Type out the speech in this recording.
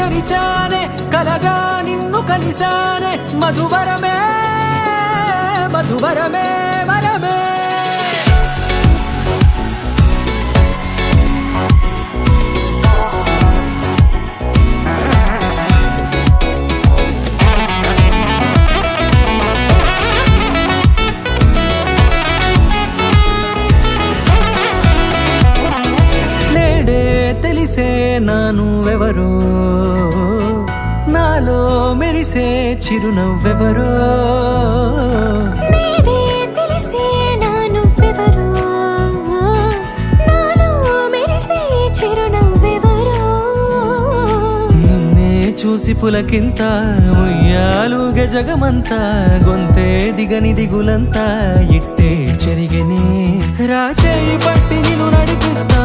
మరిచానే కలగా నిన్ను కలిసానే మధువరమే మధువరమే వరమే తెలిసే నానువెవరో నాలో మెరిసే చిరునవ్వెవరో తెలిసే నానువెవరో నాలో మెరిసే చిరునవ్వెవరో నిన్నే చూసి పులకింత ఉయ్యాలుగ జగమంతా గొంతే దిగని దిగులంతా ఇట్టే చెరిగనే రాచేయి పట్టి నిన్ను నడిపిస్తా